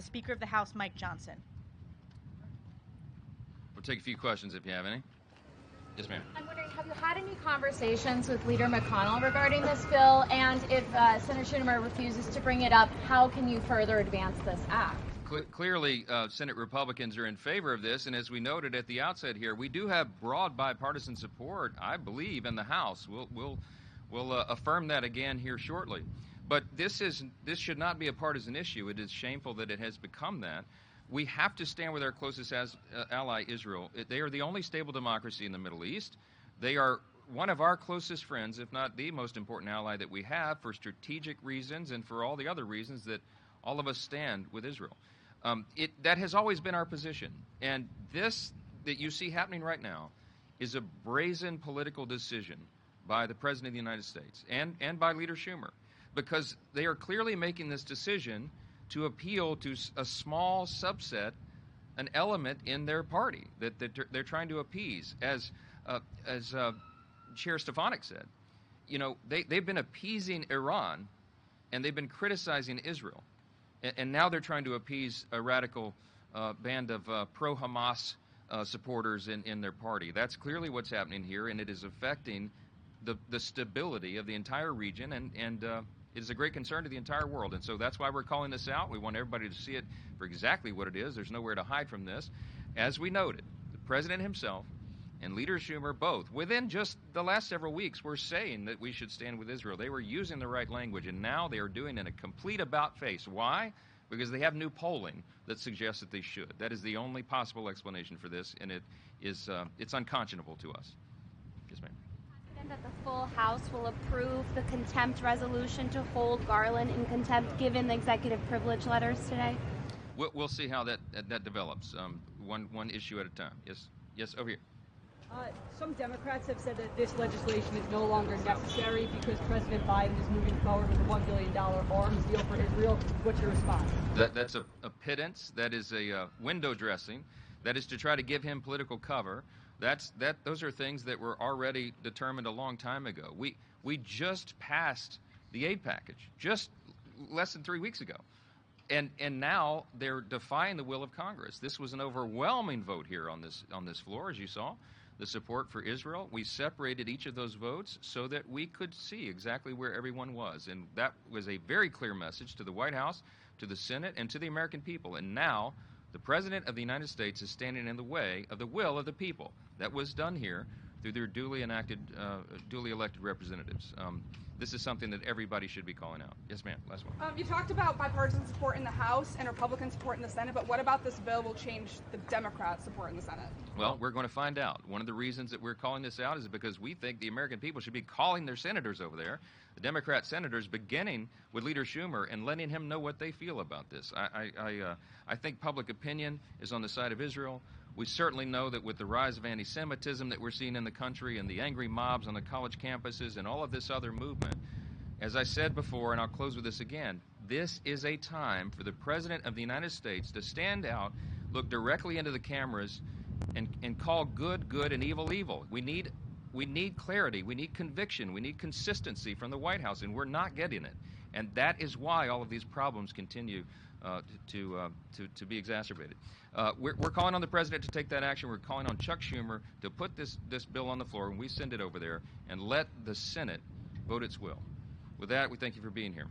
Speaker of the House Mike Johnson. We'll take a few questions if you have any. Yes, ma'am. I'm wondering, have you had any conversations with Leader McConnell regarding this bill? And if Senator Schumer refuses to bring it up, how can you further advance this act? Clearly, Senate Republicans are in favor of this, and as we noted at the outset here, we do have broad bipartisan support, I believe, in the House. We'll affirm that again here shortly. But this should not be a partisan issue. It is shameful that it has become that. We have to stand with our closest ally, Israel. They are the only stable democracy in the Middle East. They are one of our closest friends, if not the most important ally that we have, for strategic reasons and for all the other reasons that all of us stand with Israel. That has always been our position. And this that you see happening right now is a brazen political decision by the President of the United States and by Leader Schumer, because they are clearly making this decision to appeal to a small subset, an element in their party that they're trying to appease. As Chair Stefanik said, you know, they've been appeasing Iran and they've been criticizing Israel. And now they're trying to appease a radical band of pro-Hamas supporters in their party. That's clearly what's happening here, and it is affecting the stability of the entire region, and it is a great concern to the entire world. And so that's why we're calling this out. We want everybody to see it for exactly what it is. There's nowhere to hide from this. As we noted, the President himself and Leader Schumer both, within just the last several weeks, were saying that we should stand with Israel. They were using the right language, and now they are doing it in a complete about-face. Why? Because they have new polling that suggests that they should. That is the only possible explanation for this, and it's unconscionable to us. Yes, ma'am. That the full House will approve the contempt resolution to hold Garland in contempt, given the executive privilege letters today? We'll see how that develops, one issue at a time. Yes, over here. Some Democrats have said that this legislation is no longer necessary because President Biden is moving forward with a $1 billion arms deal for Israel. What's your response? That's a pittance. That is a window dressing. That is to try to give him political cover. Those are things that were already determined a long time ago. We just passed the aid package just less than 3 weeks ago. And now they're defying the will of Congress. This was an overwhelming vote here on this floor, as you saw. The support for Israel. We separated each of those votes so that we could see exactly where everyone was. And that was a very clear message to the White House, to the Senate, and to the American people. And now the President of the United States is standing in the way of the will of the people. That was done here through their duly elected representatives. This is something that everybody should be calling out. Yes, ma'am. Last one. You talked about bipartisan support in the House and Republican support in the Senate, but what about this bill will change the Democrat support in the Senate? Well, we're going to find out. One of the reasons that we're calling this out is because we think the American people should be calling their senators over there, the Democrat senators, beginning with Leader Schumer and letting him know what they feel about this. I think public opinion is on the side of Israel. We certainly know that with the rise of anti-Semitism that we're seeing in the country and the angry mobs on the college campuses and all of this other movement, as I said before, and I'll close with this again, this is a time for the President of the United States to stand out, look directly into the cameras, and call good, good, and evil, evil. We need clarity. We need conviction. We need consistency from the White House, and we're not getting it. And that is why all of these problems continue to be exacerbated. We're calling on the President to take that action. We're calling on Chuck Schumer to put this bill on the floor, and we send it over there, and let the Senate vote its will. With that, we thank you for being here.